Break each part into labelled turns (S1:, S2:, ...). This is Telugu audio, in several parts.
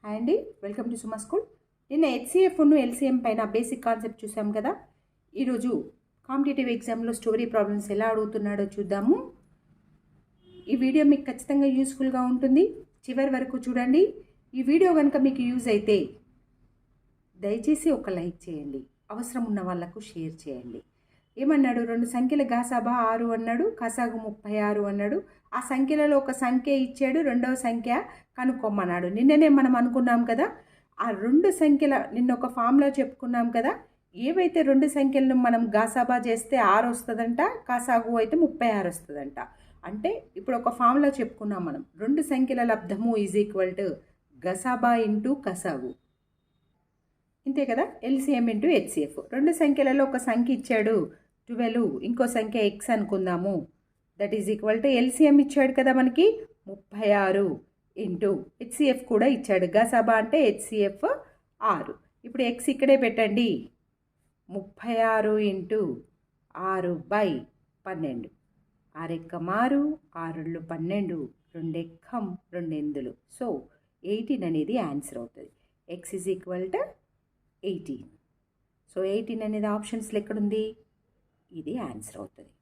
S1: హాయ్ అండి, వెల్కమ్ టు సుమా స్కూల్. నిన్న హెచ్సిఎఫ్ను ఎల్సిఎం పైన బేసిక్ కాన్సెప్ట్ చూసాం కదా. ఈరోజు కాంపిటేటివ్ ఎగ్జామ్లో స్టోరీ ప్రాబ్లమ్స్ ఎలా అడుగుతున్నాడో చూద్దాము. ఈ వీడియో మీకు ఖచ్చితంగా యూస్ఫుల్గా ఉంటుంది, చివరి వరకు చూడండి. ఈ వీడియో కనుక మీకు యూజ్ అయితే దయచేసి ఒక లైక్ చేయండి, అవసరం ఉన్న వాళ్ళకు షేర్ చేయండి. ఏమన్నాడు, 2 సంఖ్యల గాసాబా 6 అన్నాడు, కసాగు 36 అన్నాడు. ఆ సంఖ్యలలో ఒక సంఖ్య ఇచ్చాడు, రెండవ సంఖ్య కనుక్కోమన్నాడు. నిన్ననే మనం అనుకున్నాం కదా, ఆ 2 సంఖ్యల నిన్న ఒక ఫామ్లో చెప్పుకున్నాం కదా, ఏవైతే 2 సంఖ్యలను మనం గాసాబా చేస్తే 6 వస్తుందంట, కసాగు అయితే 36 వస్తుందంట. అంటే ఇప్పుడు ఒక ఫామ్లో చెప్పుకున్నాం మనం, 2 సంఖ్యల లబ్ధము ఈజ్ ఈక్వల్ టు గసాబా ఇంటూ కసాగు, ఇంతే కదా. LCM into HCF. 2 సంఖ్యలలో ఒక సంఖ్య ఇచ్చాడు 12, ఇంకో సంఖ్య ఎక్స్ అనుకుందాము. That is equal to LCM ఇచ్చాడు కదా మనకి 36 ఇంటూ హెచ్సిఎఫ్ కూడా ఇచ్చాడు. గసాబా అంటే హెచ్సిఎఫ్ 6. ఇప్పుడు ఎక్స్ ఇక్కడే పెట్టండి. 36 ఇంటూ 6/12. 6 ఎక్కం 6, 6 12, 2 ఎక్కం 2 ఎందులు. సో 18 అనేది ఆన్సర్ అవుతుంది. X is equal to 18. So 18 అనేది ఆప్షన్స్లో ఎక్కడుంది, ఇది ఆన్సర్ అవుతుంది.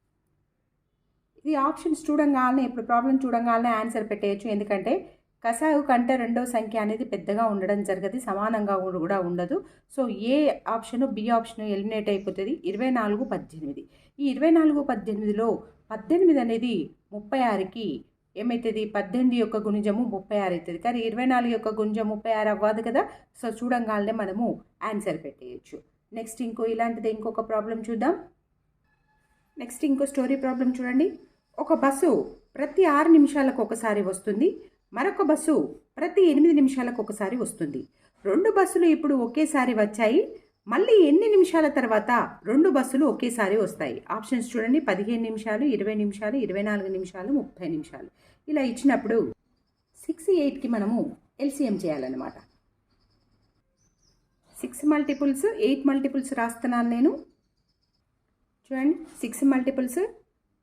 S1: ఇది ఆప్షన్స్ చూడంగానే, ఇప్పుడు ప్రాబ్లం చూడంగానే ఆన్సర్ పెట్టేయచ్చు. ఎందుకంటే కసాగు కంటే రెండవ సంఖ్య అనేది పెద్దగా ఉండడం జరగదు, సమానంగా కూడా ఉండదు. సో ఏ ఆప్షన్ బి ఆప్షన్ ఎలిమినేట్ అయిపోతుంది. 24, 18. ఈ 24, 18లో 18 అనేది 36కి ఏమవుతుంది, 18 యొక్క గుణిజము 36 అవుతుంది. కానీ 24 యొక్క గుణిజం 36 అవ్వదు కదా. సో చూడంగానే మనము ఆన్సర్ పెట్టేయచ్చు. నెక్స్ట్ ఇలాంటిది ఇంకొక ప్రాబ్లం చూద్దాం. నెక్స్ట్ ఇంకో స్టోరీ ప్రాబ్లం చూడండి. ఒక బస్సు ప్రతి 6 నిమిషాలకు ఒకసారి వస్తుంది, మరొక బస్సు ప్రతి 8 నిమిషాలకు ఒకసారి వస్తుంది. 2 బస్సులు ఇప్పుడు ఒకేసారి వచ్చాయి. మళ్ళీ ఎన్ని నిమిషాల తర్వాత 2 బస్సులు ఒకేసారి వస్తాయి? ఆప్షన్స్ చూడండి. 15 నిమిషాలు, 20 నిమిషాలు, 24 నిమిషాలు, 30 నిమిషాలు. ఇలా ఇచ్చినప్పుడు 6, 8కి మనము ఎల్సిఎం చేయాలన్నమాట. 6 మల్టిపుల్స్ 8 మల్టిపుల్స్ రాస్తున్నాను నేను. చూడండి, 6 మల్టిపుల్స్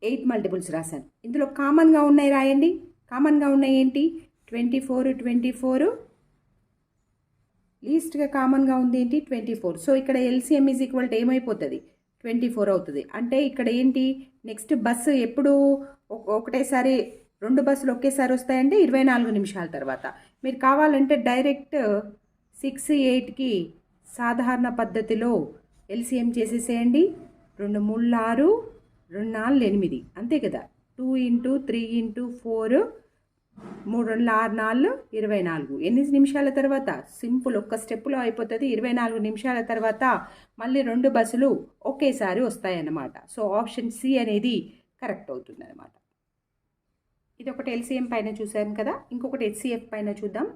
S1: 8 మల్టిపుల్స్ రాశాను. ఇందులో కామన్గా ఉన్నాయి రాయండి. కామన్గా ఉన్నాయి ఏంటి, 24, 24. లీస్ట్గా కామన్గా ఉంది ఏంటి, 24. సో ఇక్కడ ఎల్సిఎం ఈజ్ ఈక్వల్ టు ఏమైపోతుంది, 24 అవుతుంది. అంటే ఇక్కడ ఏంటి, నెక్స్ట్ బస్సు ఎప్పుడు ఒకటేసారి 2 బస్సులు ఒకేసారి వస్తాయంటే 24 నిమిషాల తర్వాత. మీరు కావాలంటే డైరెక్ట్ 6, 8కి సాధారణ పద్ధతిలో ఎల్సిఎం చేసేసేయండి. 2 3 6, 2 4 8, అంతే కదా. 2 ఇంటూ 3 ఇంటూ 4, 3 2 6 4 24. ఎన్ని నిమిషాల తర్వాత, సింపుల్ ఒక్క స్టెప్లో అయిపోతుంది. 24 నిమిషాల తర్వాత మళ్ళీ 2 బస్సులు ఒకేసారి వస్తాయన్నమాట. సో ఆప్షన్ సి అనేది కరెక్ట్ అవుతుంది అన్నమాట. ఇది ఒకటి ఎల్సిఎం పైన చూసాం కదా. ఇంకొకటి హెచ్సిఎఫ్ పైన చూద్దాం.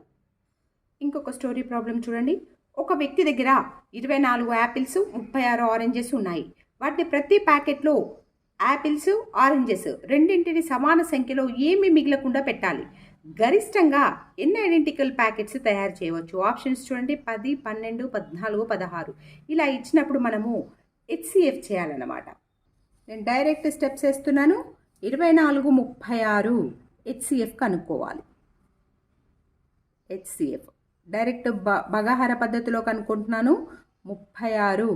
S1: ఇంకొక స్టోరీ ప్రాబ్లం చూడండి. ఒక వ్యక్తి దగ్గర 24 యాపిల్స్, 36 ఆరెంజెస్ ఉన్నాయి. వాటిని ప్రతి ప్యాకెట్లో యాపిల్స్, ఆరెంజెస్ రెండింటిని సమాన సంఖ్యలో ఏమీ మిగలకుండా పెట్టాలి. గరిష్టంగా ఎన్ని ఐడెంటికల్ ప్యాకెట్స్ తయారు చేయవచ్చు? ఆప్షన్స్ చూడండి. 10, 12, 14, 16. ఇలా ఇచ్చినప్పుడు మనము హెచ్సిఎఫ్ చేయాలన్నమాట. నేను డైరెక్ట్ స్టెప్స్ వేస్తున్నాను. 24, 36 హెచ్సిఎఫ్ కనుక్కోవాలి. హెచ్సిఎఫ్ డైరెక్ట్ బగాహార పద్ధతిలో కనుక్కుంటున్నాను. 36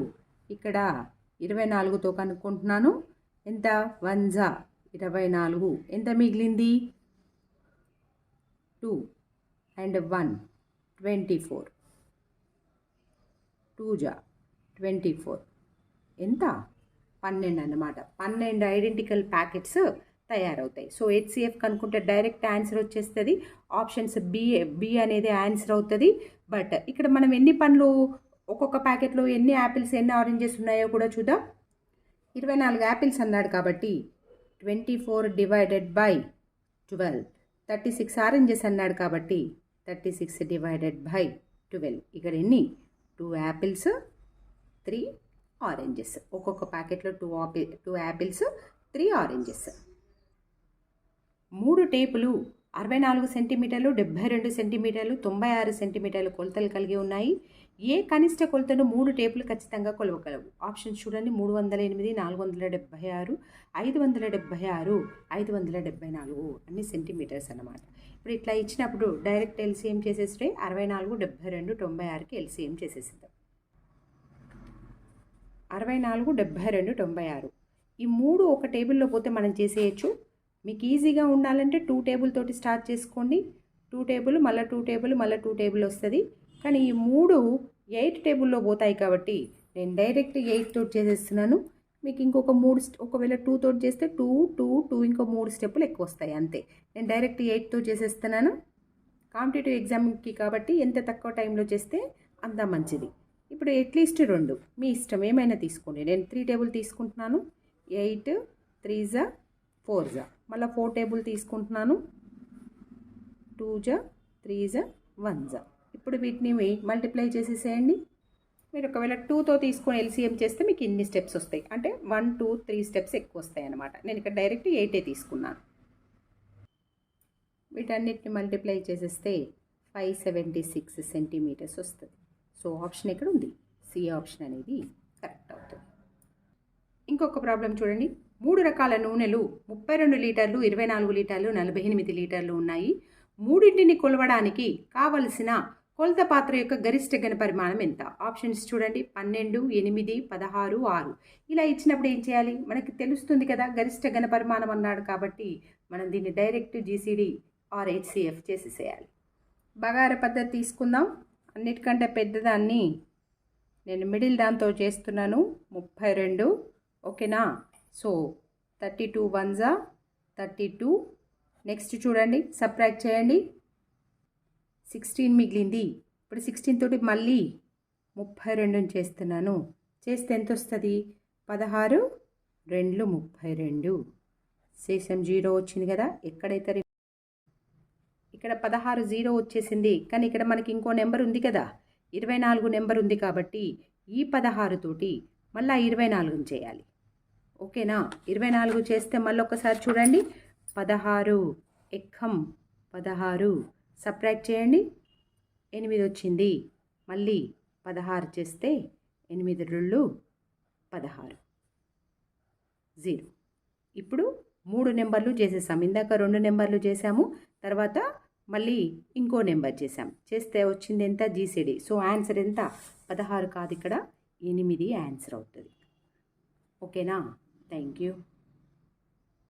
S1: ఇక్కడ 24తో కనుక్కుంటున్నాను. ఎంత, 1 జా 24. ఎంత మిగిలింది, 2 అండ్ 1 24. 2 జా 24. ఎంత, 12 అన్నమాట. 12 ఐడెంటికల్ ప్యాకెట్స్ తయారవుతాయి. సో హెచ్సిఎఫ్ కనుక్కుంటే డైరెక్ట్ ఆన్సర్ వచ్చేస్తుంది. ఆప్షన్స్ బి అనేది ఆన్సర్ అవుతుంది. బట్ ఇక్కడ మనం ఎన్ని పండ్లు, ఒక్కొక్క ప్యాకెట్లో ఎన్ని యాపిల్స్, ఎన్ని ఆరెంజెస్ ఉన్నాయో కూడా చూద్దాం. 24 యాపిల్స్ అన్నాడు కాబట్టి 24 డివైడెడ్ బై 12. 36 ఆరెంజెస్ అన్నాడు కాబట్టి 36 డివైడెడ్ బై 12. ఇక్కడ ఎన్ని, 2 యాపిల్స్ 3 ఆరెంజెస్. ఒక్కొక్క ప్యాకెట్లో 2 యాపిల్స్ 3 ఆరెంజెస్. 3 టేపులు 64 సెంటీమీటర్లు, 72 సెంటీమీటర్లు, 96 సెంటీమీటర్లు కొలతలు కలిగి ఉన్నాయి. ఏ కనిష్ట కొలతను 3 టేపులు ఖచ్చితంగా కొలవగలవు? ఆప్షన్స్ చూడండి. 308, 476, 576, 574 అన్ని సెంటీమీటర్స్ అన్నమాట. ఇప్పుడు ఇట్లా ఇచ్చినప్పుడు డైరెక్ట్ ఎల్సీఎం చేసేస్తే 64, 72, 96కి ఎల్సీఎం చేసేసిద్దాం. 64, 72, 96 ఈ 3 ఒక టేబుల్లో పోతే మనం చేసేయచ్చు. మీకు ఈజీగా ఉండాలంటే 2 టేబుల్ తోటి స్టార్ట్ చేసుకోండి. 2 టేబుల్ మళ్ళీ 2 టేబుల్ మళ్ళీ 2 టేబుల్ వస్తుంది. కానీ ఈ 3 8 టేబుల్లో పోతాయి కాబట్టి నేను డైరెక్ట్ 8 తోటి చేసేస్తున్నాను. మీకు ఇంకొక 3 ఒకవేళ 2 తోటి చేస్తే 2, 2, 2 ఇంకో 3 స్టెప్పులు ఎక్కువ వస్తాయి అంతే. నేను డైరెక్ట్ 8తో చేసేస్తున్నాను. కాంపిటేటివ్ ఎగ్జామ్కి కాబట్టి ఎంత తక్కువ టైంలో చేస్తే అంత మంచిది. ఇప్పుడు అట్లీస్ట్ 2 మీ ఇష్టం ఏమైనా తీసుకోండి. నేను 3 టేబుల్ తీసుకుంటున్నాను. 8 3 4 మళ్ళీ 4 టేబుల్ తీసుకుంటున్నాను. 2 3 1 ఇప్పుడు వీటిని మల్టిప్లై చేసేసేయండి. మీరు ఒకవేళ 2తో తీసుకొని ఎల్సీఎం చేస్తే మీకు ఇన్ని స్టెప్స్ వస్తాయి. అంటే 1, 2, 3 స్టెప్స్ ఎక్కువ వస్తాయి అన్నమాట. నేను ఇక్కడ డైరెక్ట్ 8 తీసుకున్నాను. వీటన్నిటిని మల్టిప్లై చేసేస్తే 576 సెంటీమీటర్స్ వస్తుంది. సో ఆప్షన్ ఎక్కడ ఉంది? సి ఆప్షన్ అనేది కరెక్ట్ అవుతుంది. ఇంకొక ప్రాబ్లం చూడండి. 3 రకాల నూనెలు 32 లీటర్లు, 24 లీటర్లు, 48 లీటర్లు ఉన్నాయి. మూడింటిని కొలవడానికి కావలసిన కొలత పాత్ర యొక్క గరిష్ట ఘన పరిమాణం ఎంత? ఆప్షన్స్ చూడండి. 12, 8, 16, 6 ఇలా ఇచ్చినప్పుడు ఏం చేయాలి? మనకి తెలుస్తుంది కదా గరిష్ట ఘన పరిమాణం అన్నాడు కాబట్టి మనం దీన్ని డైరెక్ట్ జీసీడీ ఆర్ హెచ్సిఎఫ్ చేసేసేయాలి. బగార పద్ధతి తీసుకుందాం. అన్నిటికంటే పెద్దదాన్ని నేను మిడిల్ దాంతో చేస్తున్నాను. 32 ఓకేనా. సో 32 1 32. నెక్స్ట్ చూడండి, సబ్ట్రాక్ట్ చేయండి. 16 మిగిలింది. ఇప్పుడు 16 తోటి మళ్ళీ 32 చేస్తున్నాను. చేస్తే ఎంత వస్తుంది? 16 2 32. శేషం 0 వచ్చింది కదా. ఎక్కడైతే ఇక్కడ 16 0 వచ్చేసింది. కానీ ఇక్కడ మనకి ఇంకో నెంబర్ ఉంది కదా, 24 నెంబర్ ఉంది కాబట్టి ఈ 16 తోటి మళ్ళీ 24 చేయాలి. ఓకేనా. 24 చేస్తే మళ్ళీ ఒకసారి చూడండి. 16 ఎక్కం 16 సబ్ట్రాక్ట్ చేయండి. 8 వచ్చింది. మళ్ళీ 16 చేస్తే 8 2 16 0. ఇప్పుడు 3 నెంబర్లు చేసేసాం. ఇందాక 2 నెంబర్లు చేసాము, తర్వాత మళ్ళీ ఇంకో నెంబర్ చేసాం. చేస్తే వచ్చింది ఎంత? జీసీడీ. సో ఆన్సర్ ఎంత? 16 కాదు, ఇక్కడ 8 ఆన్సర్ అవుతుంది. ఓకేనా. Thank you.